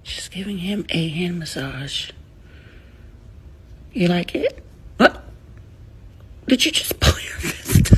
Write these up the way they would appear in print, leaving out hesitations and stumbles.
She's giving him a hand massage. You like it? What? Did you just pull your fist up?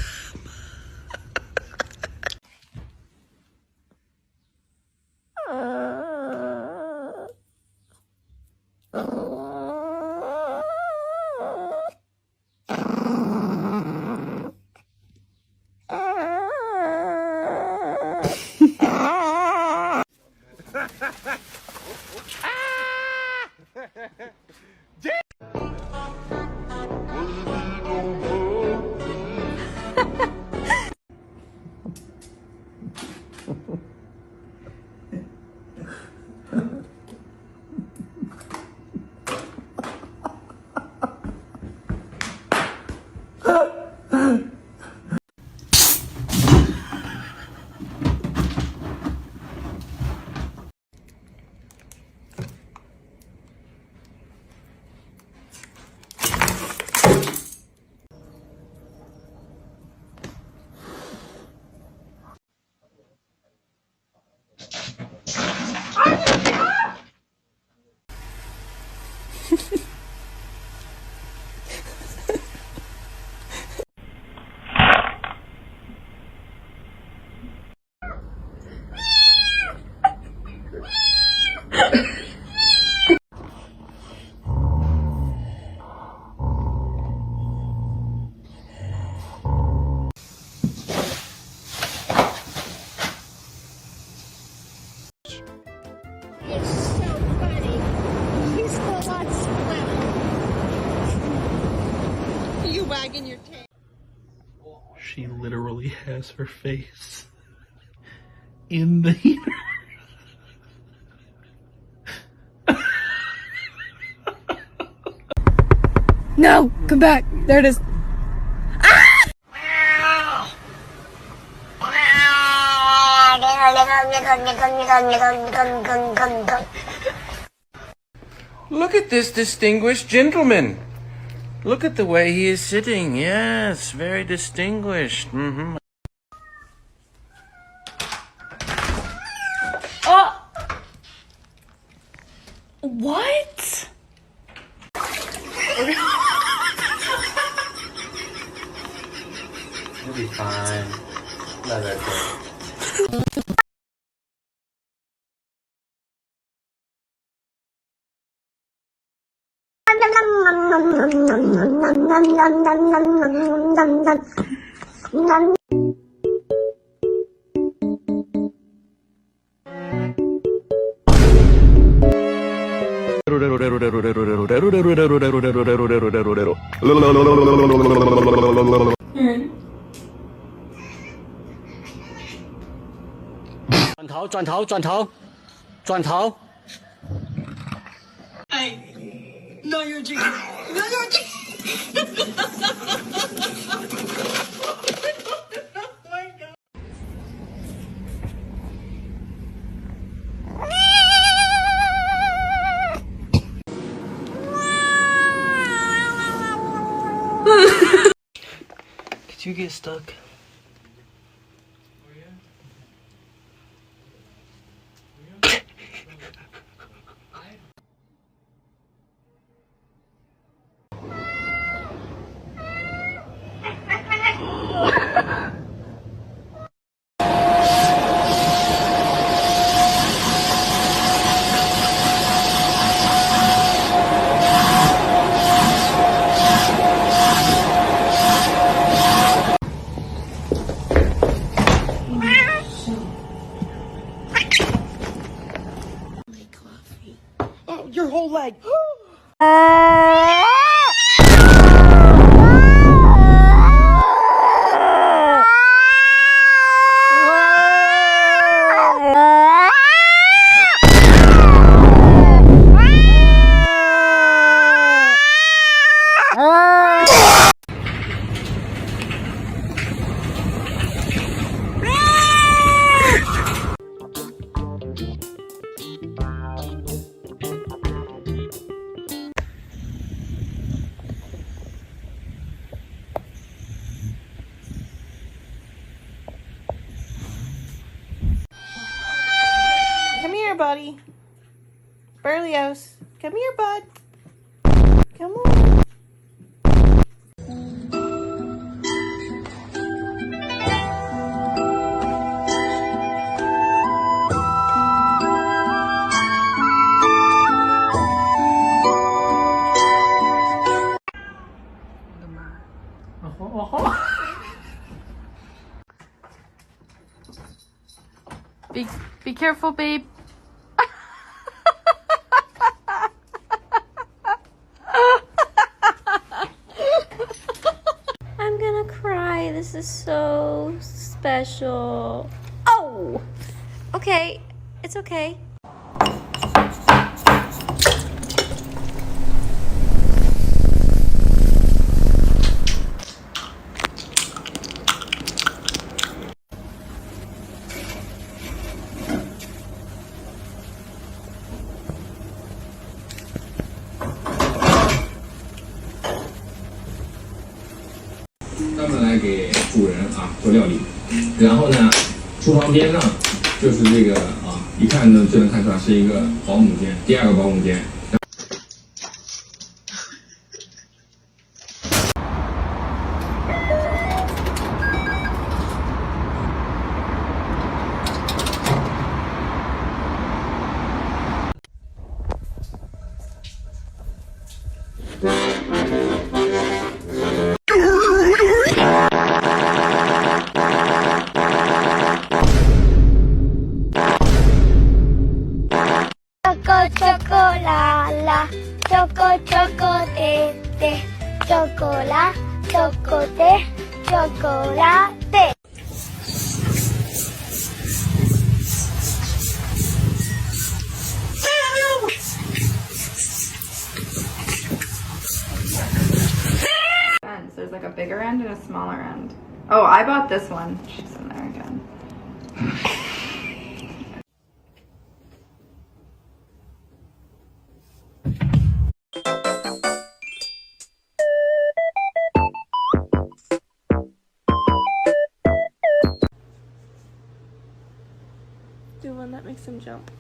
Wagging your tail. She literally has her face in the heater. No, come back. There it is. Look at this distinguished gentleman. Look at the way he is sitting. Yes, very distinguished. Mm-hmm. Oh! What? You'll be fine. Let her go. No, you're joking. No, you're joking. Could you get stuck? Your whole leg. buddy. Berlioz. Come here, bud. Come on. Be careful, babe. I'm gonna cry. This is so special. Oh! Okay. It's okay.专门来给主人啊做料理。然后呢，厨房边上就是这个啊，一看呢就能看出来是一个保姆间，第二个保姆间。Choco la la, chocolate, chocolate. There's like a bigger end and a smaller end. Oh, I bought this one. She's in there again. Do one that makes him jump.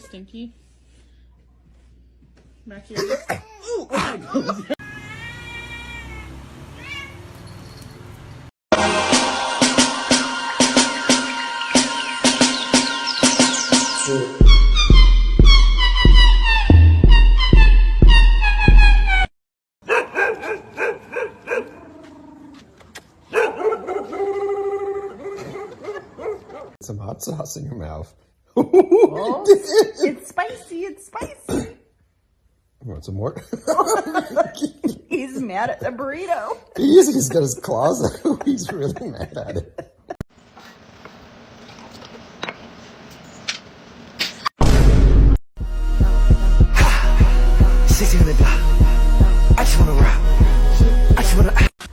Stinky. Back here. Oh my god. Some hot sauce in your mouth. Oh, it's spicy. It's spicy. Want some more? He's mad at the burrito. He's got his claws out. He's really mad at it.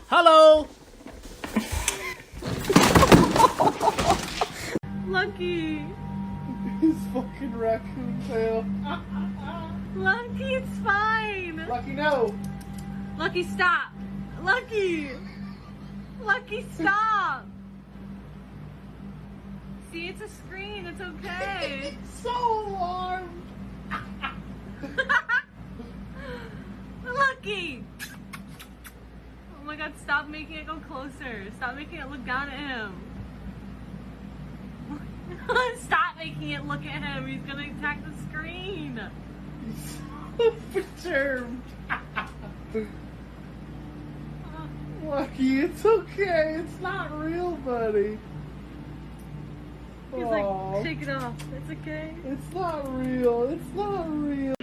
Hello! Lucky. His fucking raccoon tail. Lucky, it's fine. Lucky, no! Lucky, stop. Lucky. Lucky, stop. See, it's a screen. It's okay. So alarmed! Lucky. Oh my god, stop making it go closer. Stop making it look down at him. Stop making it look at him. He's gonna attack the screen. He's so perturbed. Lucky, it's okay. It's not real, buddy. He's like, shake it off. It's okay. It's not real. It's not real.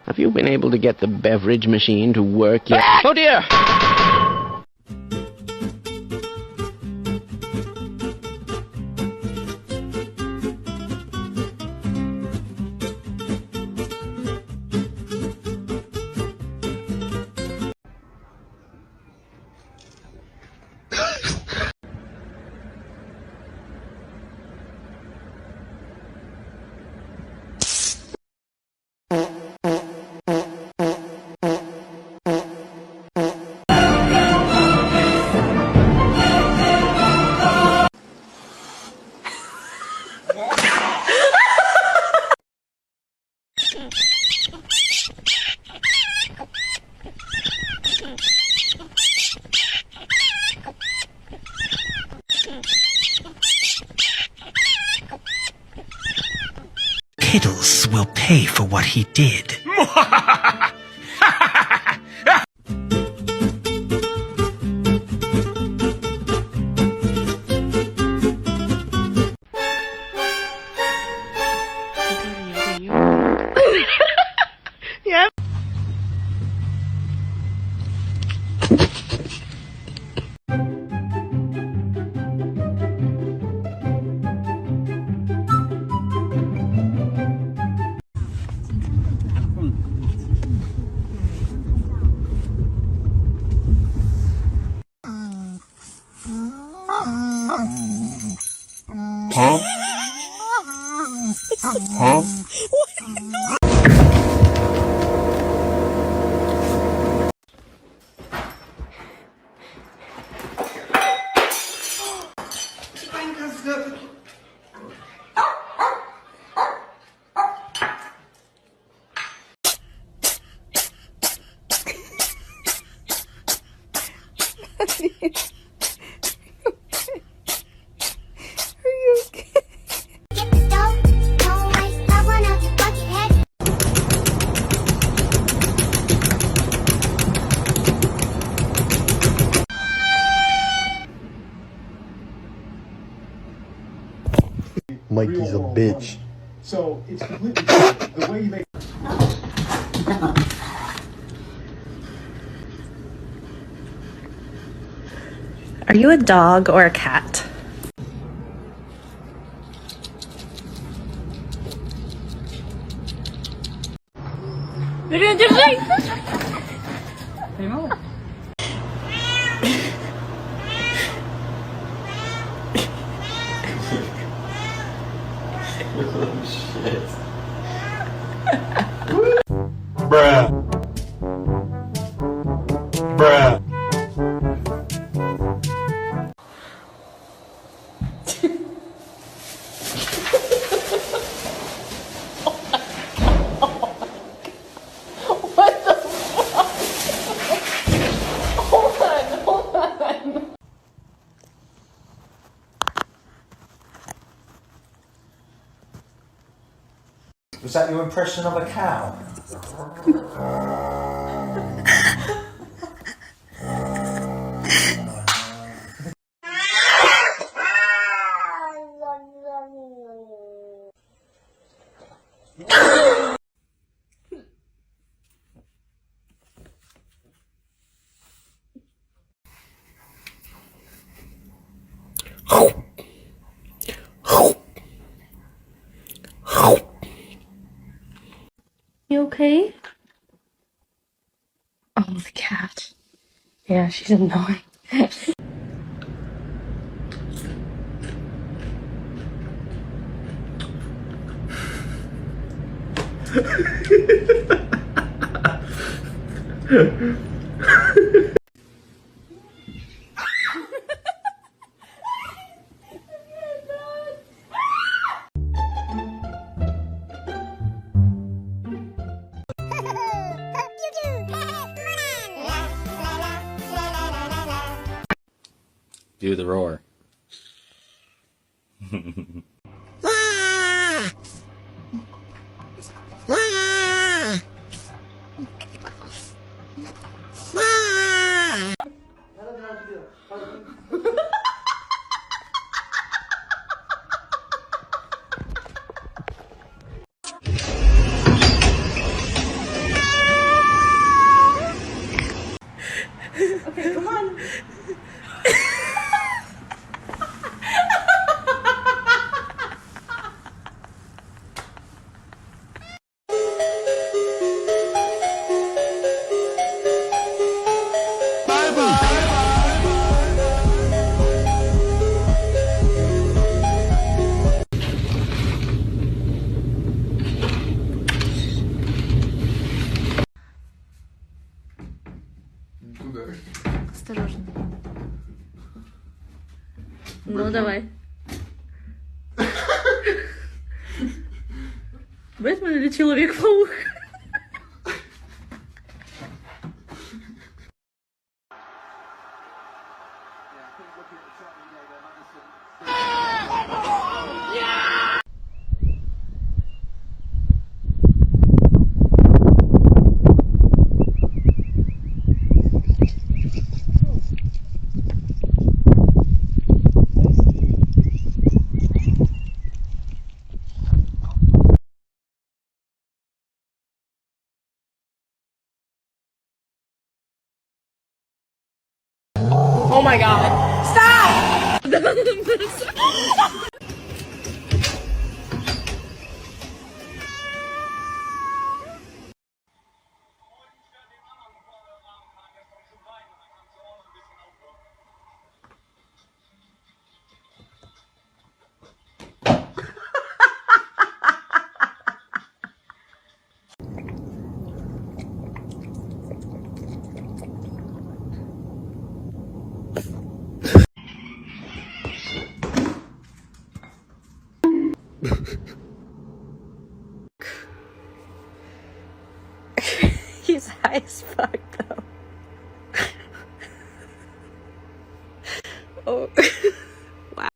Have you been able to get the beverage machine to work yet? Oh dear! Piddles will pay for what he did. Mikey's a bitch. So it's completely different. The way you make. Are you a dog or a cat? You're gonna do this? Oh shit. Bruh. Bruh. Was that your impression of a cow? You okay? Oh, the cat. Yeah, she's annoying. Do the roar. Okay, come on. Осторожно. Ну, давай. Бэтмен или Человек-паук? Oh my god. Stop! He's high as fuck though. Oh. Wow.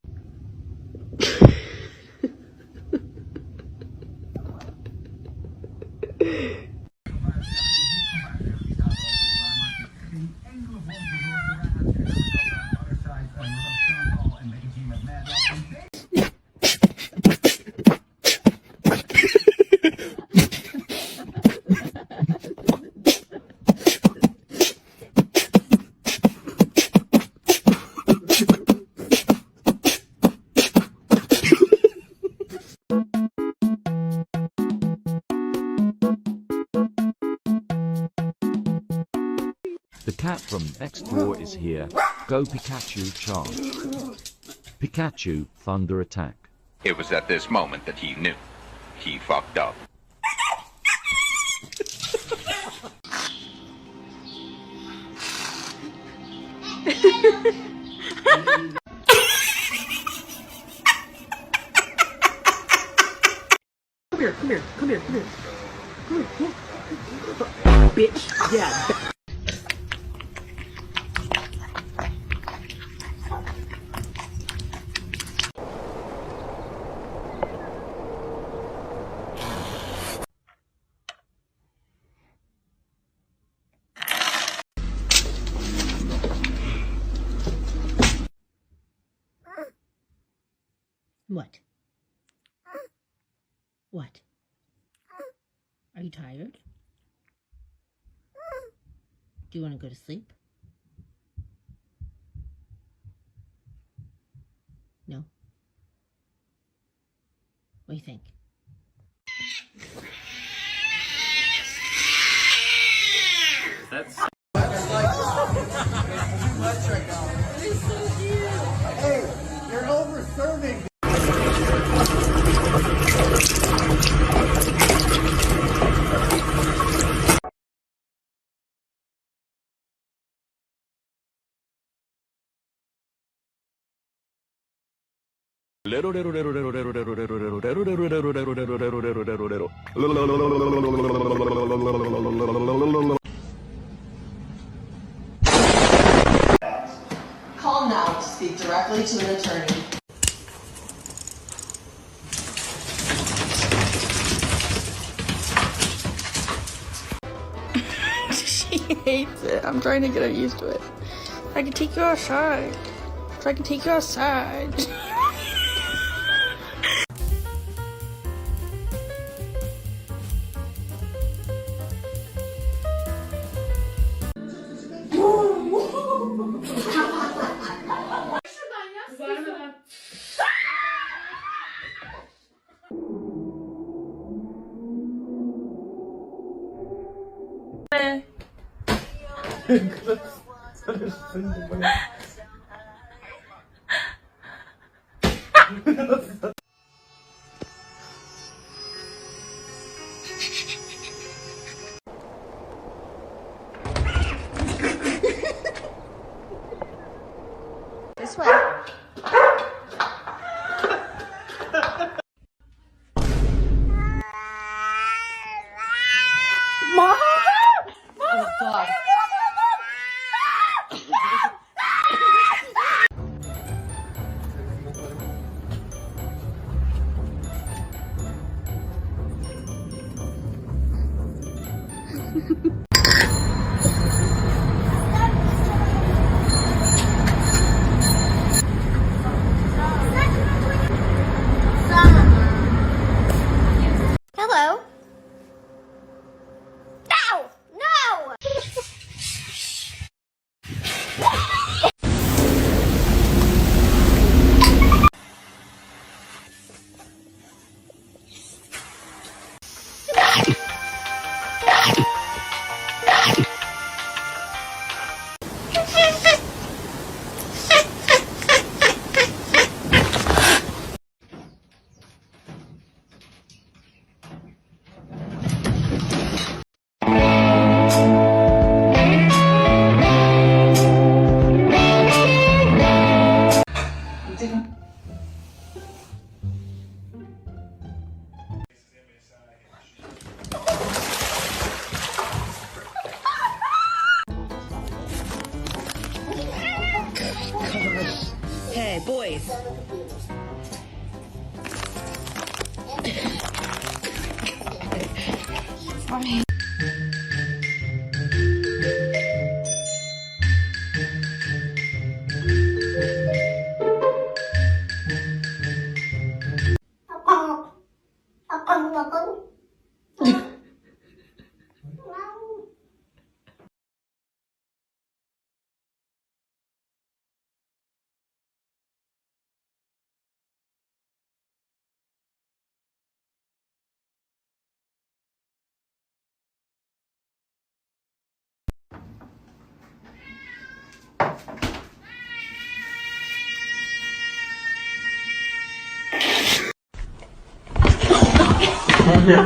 The tap from next door is here. Go Pikachu charge. Pikachu, thunder attack. It was at this moment that he knew. He fucked up. Come here, come here, come here, come here. Come here, bitch, yeah. What? What? Are you tired? Do you want to go to sleep? No? What do you think? That's... Hey, you're over serving. Call now to speak directly to an attorney. She hates it. I'm trying to get her used to it. I can take you outside. I can take you outside. This way. Mom! Oh, God. Hello. Ow! No! Hey, boys. Funny. Stop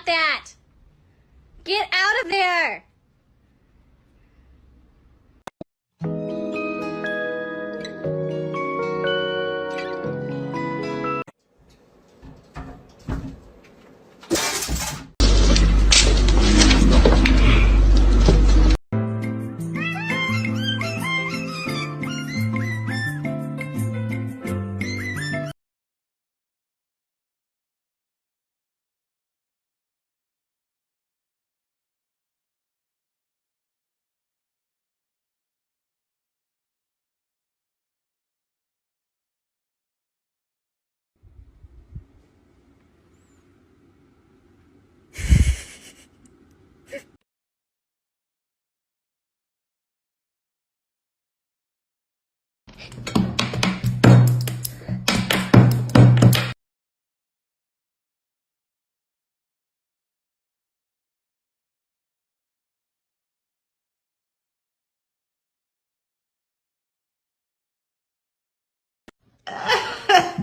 that! Get out of there!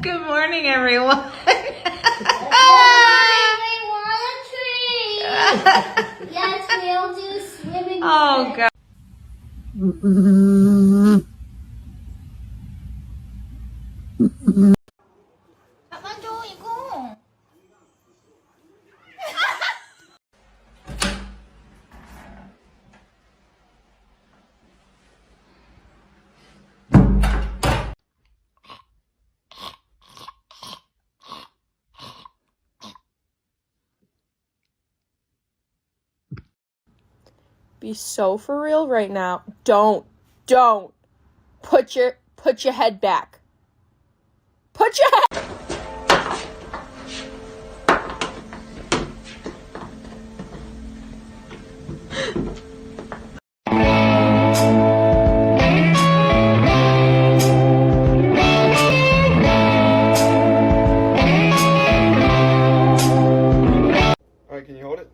Good morning, everyone. Yes, we'll do swimming. Oh, God. Be so for real right now. Don't put your head back. Put your head. Alright, can you hold it?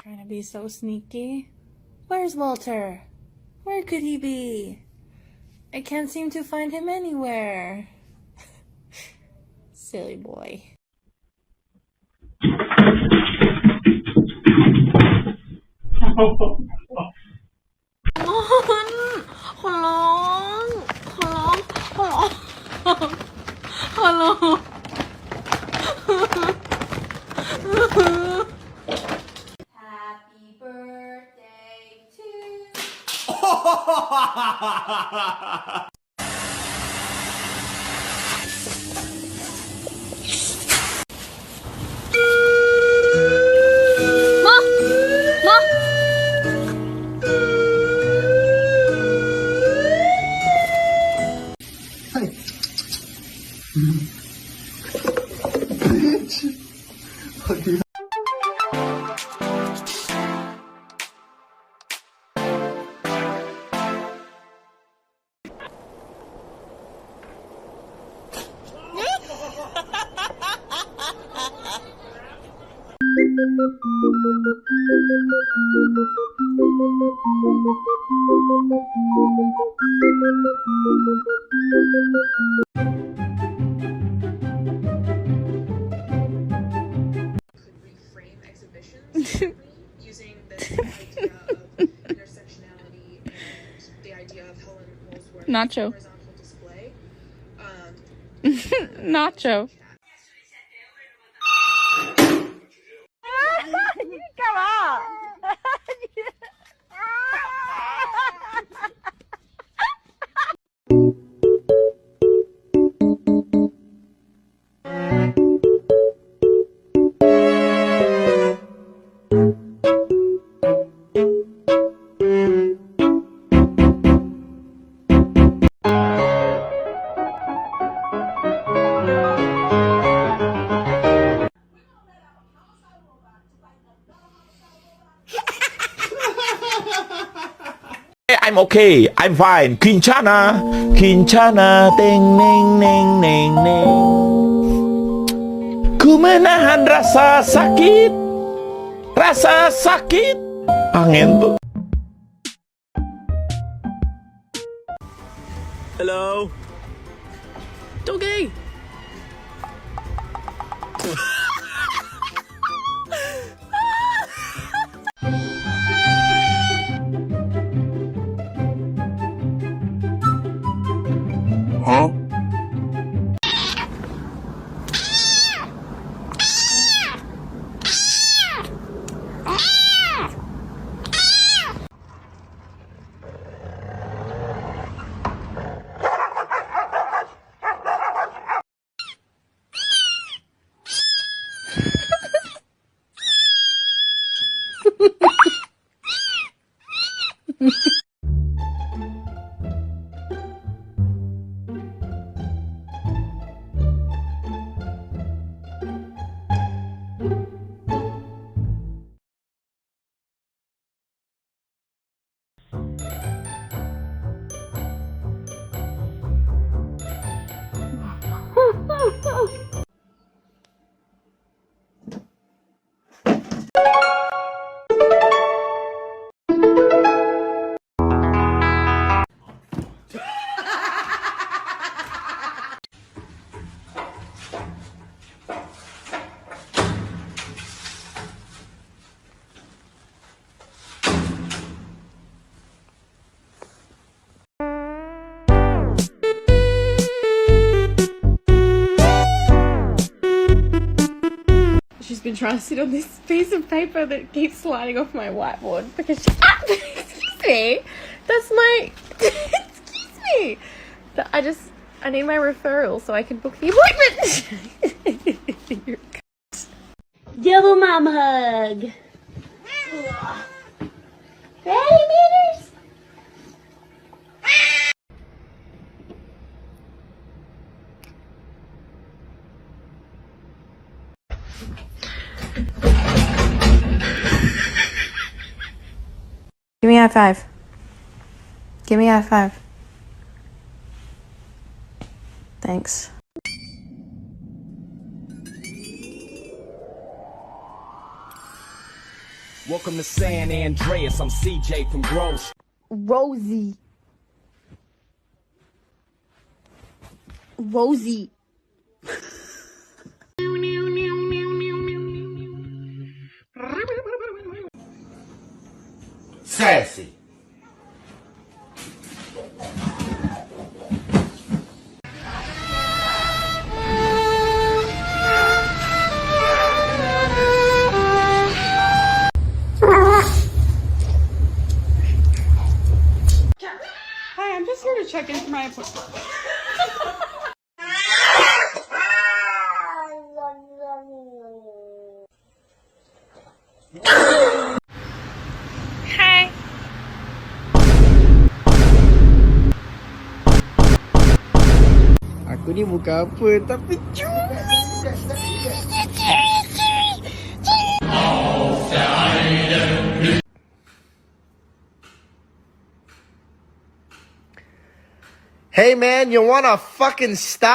Trying to be so sneaky. Where's Walter? Where could he be? I can't seem to find him anywhere. Silly boy. Happy birthday to you. Bitch. Using this idea of intersectionality and the idea of Helen Woolsworth Nacho. horizontal display. Nacho. Come on. I'm okay. I'm fine. Kinchana. Kinchana. Ding, ding, ding, ding, ding. Ku menahan rasa sakit. Rasa sakit. Angin tuh. Hello. Doggy. Huh? She's been trying to sit on this piece of paper that keeps sliding off my whiteboard because she. Excuse me! That's my. Excuse me! I need my referral so I can book the appointment! Double mom hug. Ready, meters? Give me a high five. Give me a high five. Thanks. Welcome to San Andreas. I'm CJ from Gross. Rosie. Rosie. Sassy. Hi, I'm just here to check in for my appointment. Hi. Aku ni bukan apa, tapi Hey man, you wanna fucking stop?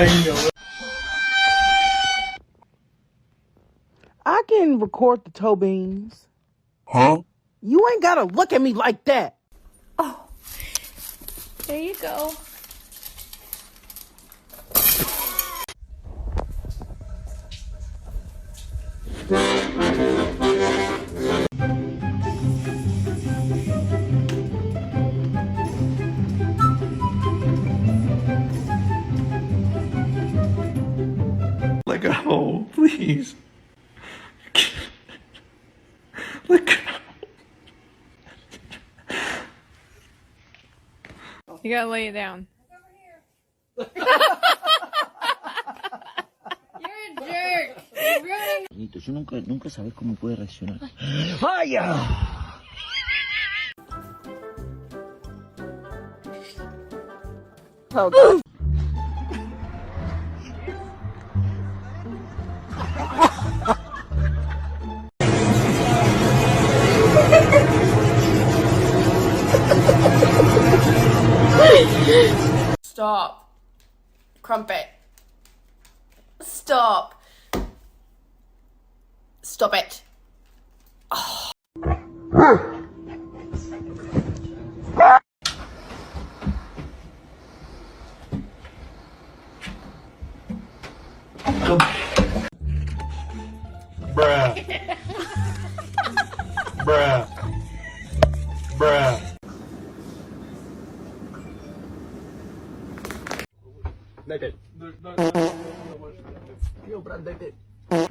I know it. I can record the toe beans. Huh? You ain't gotta look at me like that. Oh, there you go. Let go, please. Let go. You gotta lay it down. You're a jerk. You're ruining. Tú nunca sabes cómo puede reaccionar. ¡Vaya! Oh, God. Stop. Crumpet. Stop. Stop it. Oh. Bruh. Bruh. Bruh. Naked. Yo, bro, naked. No,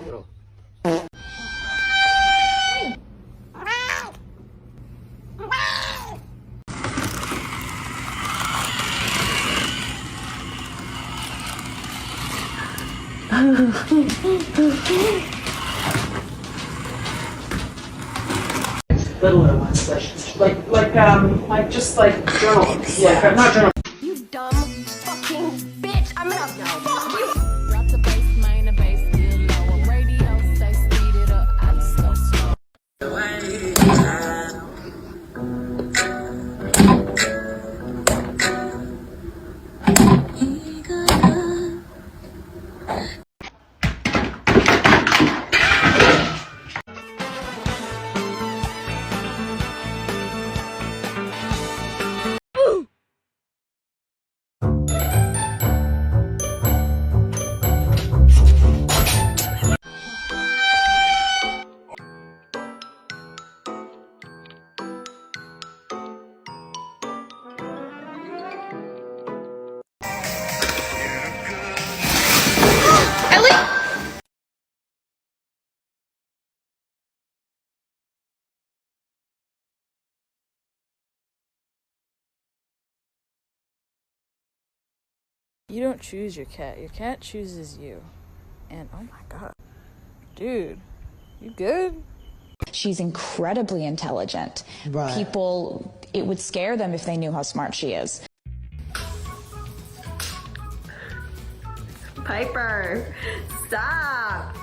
bro. Littler ones, like just like journal, yeah, not journal. You dumb fucking bitch. I'm gonna fuck you. Drop the bass, main the bass, still lower. Radio say speed it up, I just go slow. You don't choose your cat chooses you. And oh my god. Dude, you good? She's incredibly intelligent. Right. People, it would scare them if they knew how smart she is. Piper, stop.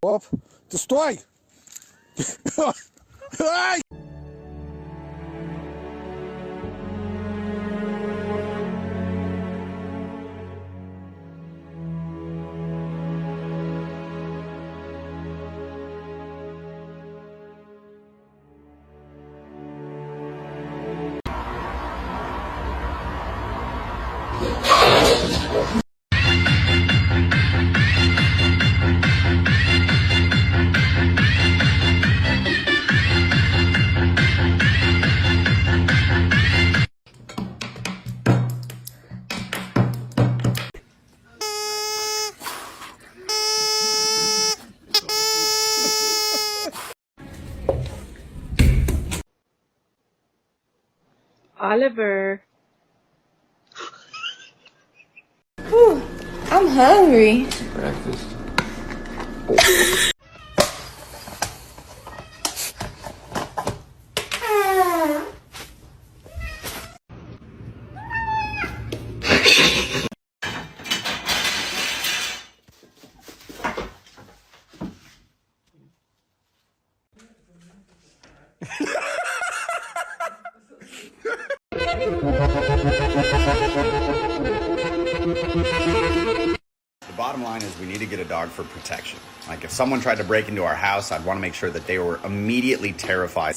Оп, ты стой! Ай! Oliver. I'm hungry. Breakfast. The bottom line is we need to get a dog for protection. Like if someone tried to break into our house, I'd want to make sure that they were immediately terrified.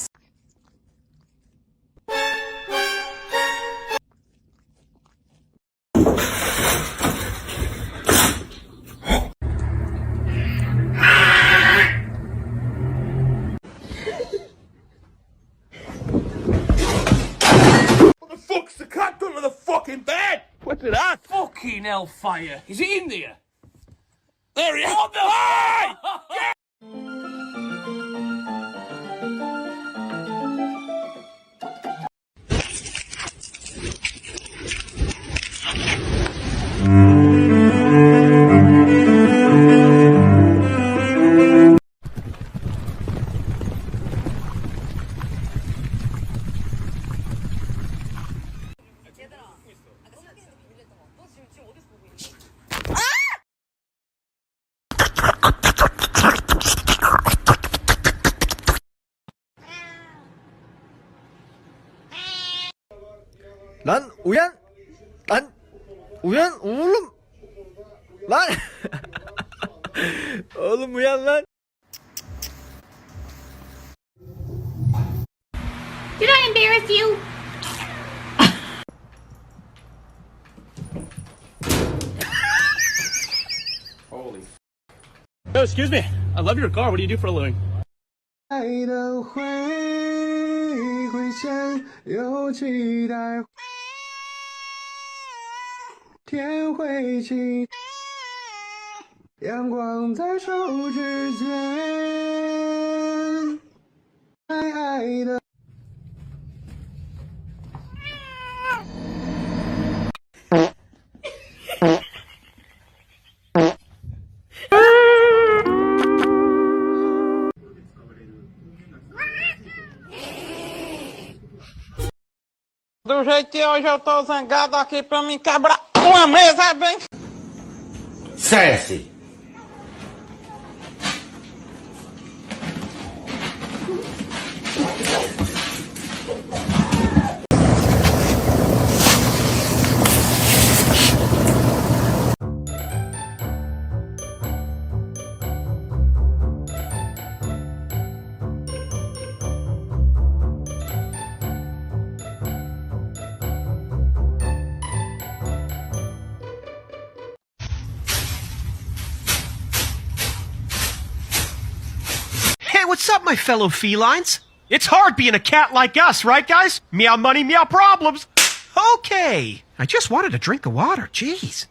What the fuck's the cat done to the fucking bed? What's it at? Fucking hellfire. Is it in there? There he is! On the line! 난 오늘 오늘 우연 Did I embarrass you? Holy. Oh, excuse me. I love your car. What do you do for a living? 爱的会像有期待，天会晴，阳光在手指间，爱的。Do jeito que hoje eu tô zangado aqui pra me quebrar uma mesa bem. Sassy. What's up, my fellow felines? It's hard being a cat like us, right, guys? Meow money, meow problems. Okay. I just wanted a drink of water. Jeez.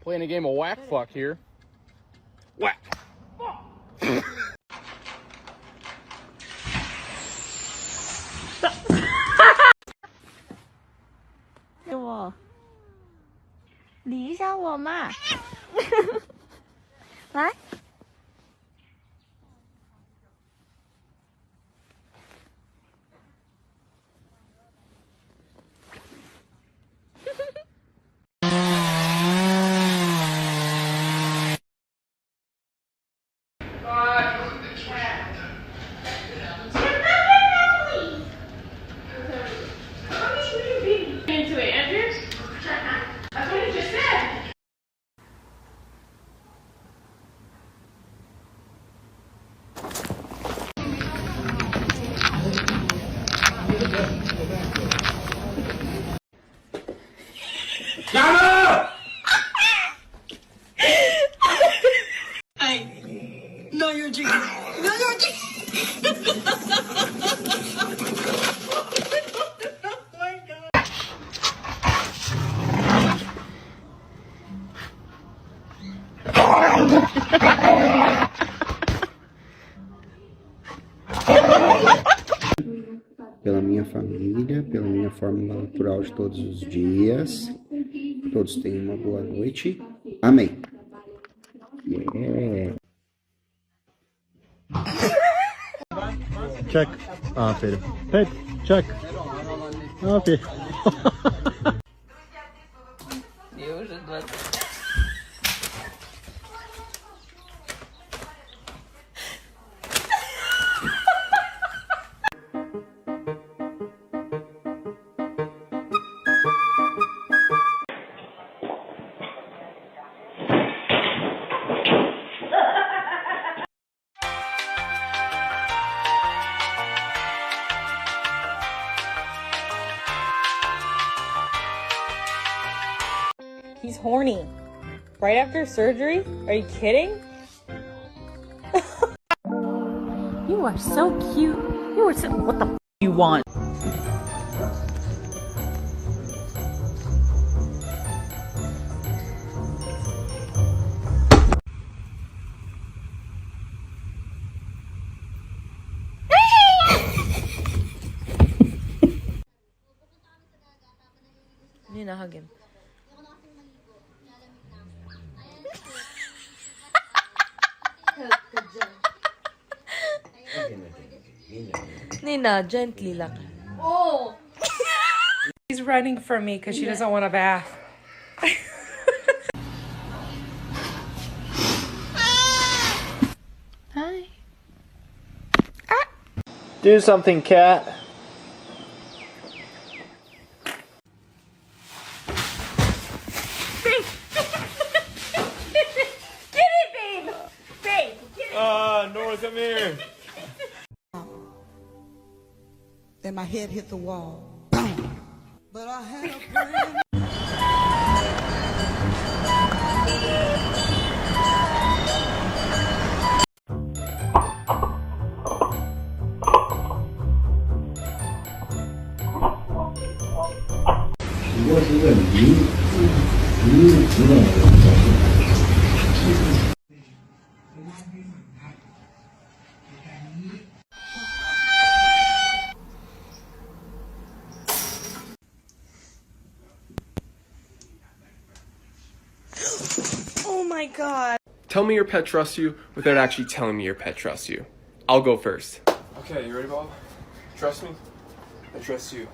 Playing a game of whack fuck here. Whack. 理一下我嘛。来。Into it, Andrew? That's what he just said. Nana! Hey, no, you're drinking. No, you're drinking. Pela minha família, pela minha fórmula natural de todos os dias. Todos tenham uma boa noite. Amém. Yeah. Check. Aferin. Pet. Check. Aferin. He's horny. Right after surgery? Are you kidding? You are so cute. You are so. What the f you want? Nina, hug him. Nina, gently lang. Oh! She's running from me because she doesn't want a bath. Hi. Do something, cat. Get it, babe! Babe, get it! Nora, come here. Then my head hit the wall. Boom. But I had a plan. Oh my god. Tell me your pet trusts you without actually telling me your pet trusts you. I'll go first. Okay, you ready, Bob? Trust me? I trust you.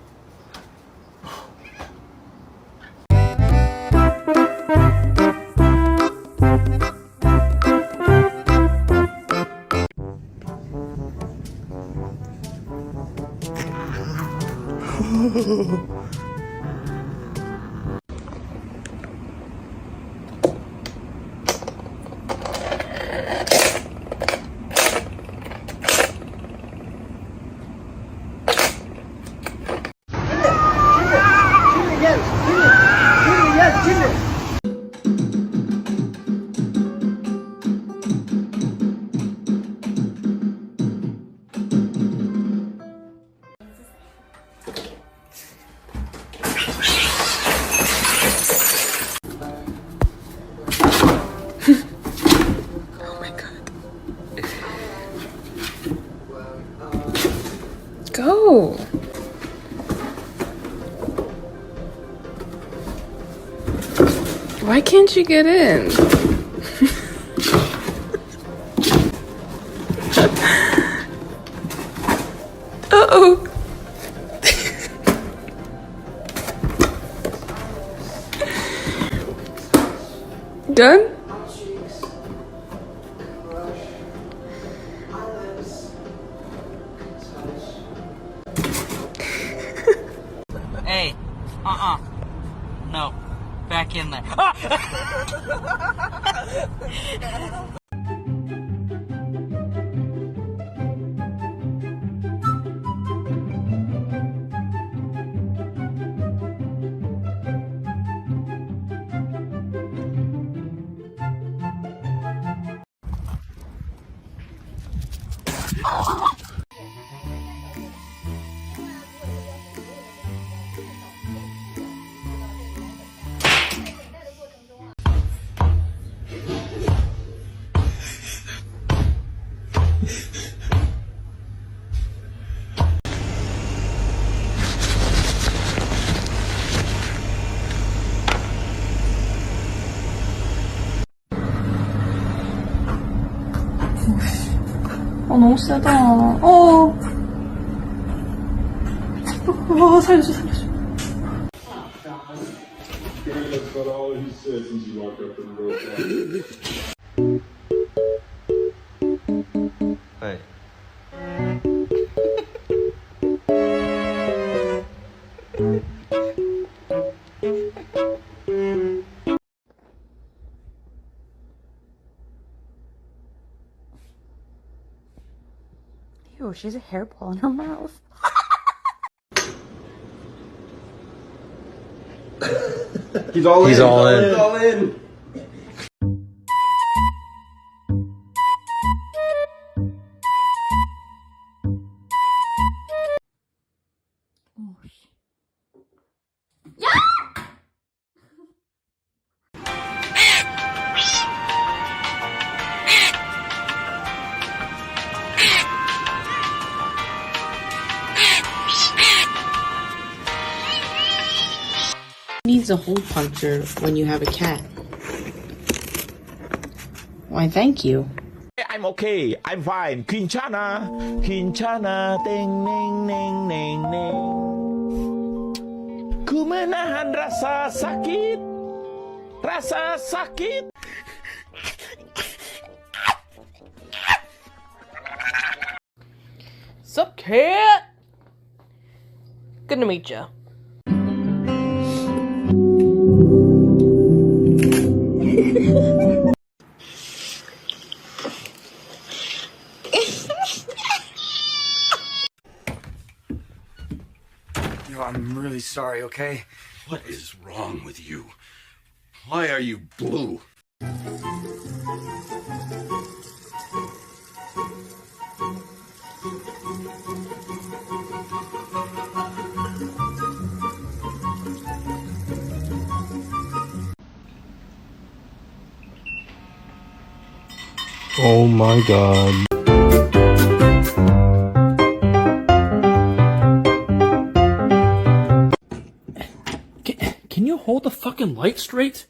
Go. Why can't you get in? Uh-oh. Done? Hey, no, back in there. 너무 세다. 살려줘. That's about all he said since you walked up in the road. Hey. Ew, she has a hairball in her mouth. He's all in. He's all in. He's all in. Needs a hole puncture when you have a cat. Why, thank you. I'm okay. I'm fine. Quinchana. Quinchana. Ding, ding, ding, ding, ding. Ku menahan rasa sakit. Rasa sakit. Sup, cat? Good to meet you. Yo, I'm really sorry, okay? What is wrong with you? Why are you blue? Oh my god. Can you hold the fucking light straight?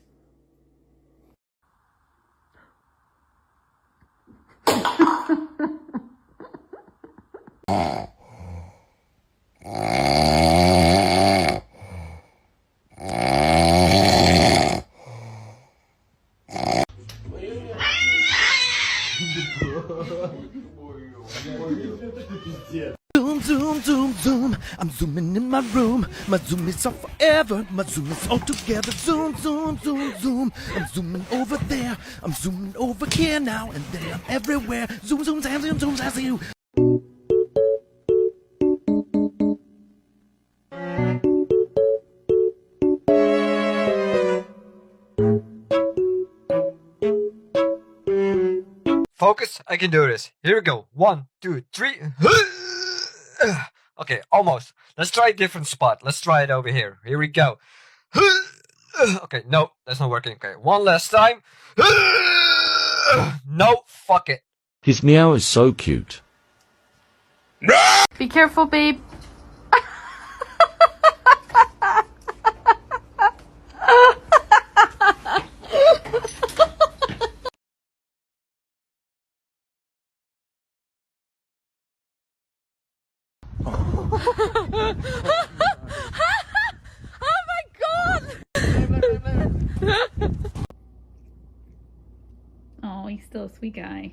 Zoom, zoom, zoom, zoom. I'm zooming in my room. My zoom is on forever. My zoom is all together. Zoom, zoom, zoom, zoom. I'm zooming over there. I'm zooming over here now and then. I'm everywhere. Zoom, zoom, zoom, zoom, zoom, zoom, zoom. Focus, I can do this. Here we go. 1, 2, 3. Okay, almost. Let's try a different spot. Let's try it over here. Here we go. Okay, no, that's not working. Okay, one last time. No, fuck it. His meow is so cute. Be careful, babe. still a sweet guy.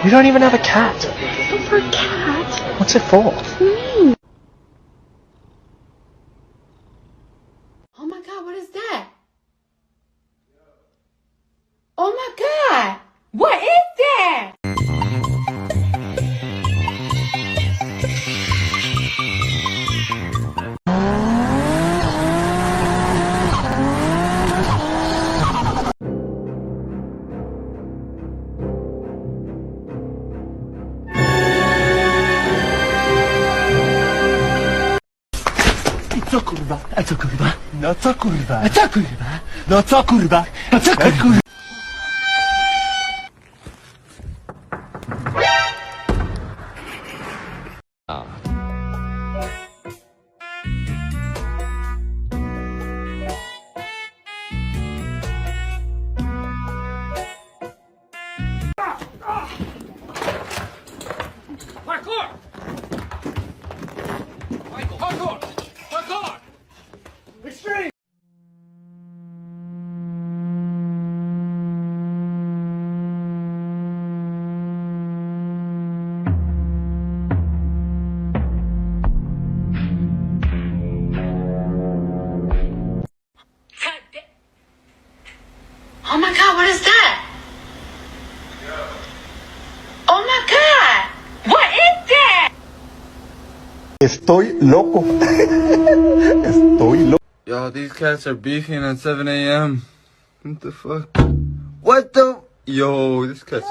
We don't even have a cat. It's not for a cat. What's it for? Me. Oh my god, what is that? Oh my god! What is that? Co kurwa? A co kurwa? No co kurwa? A co kurwa? No co kurwa? A co kurwa? Parkour! Michael, parkour! Parkour! Extreme! Oh my god, what is that? Oh my god! What is that? Estoy loco. Estoy loco. Yo, these cats are beefing at 7 a.m. What the fuck? What the? Yo, this cat's...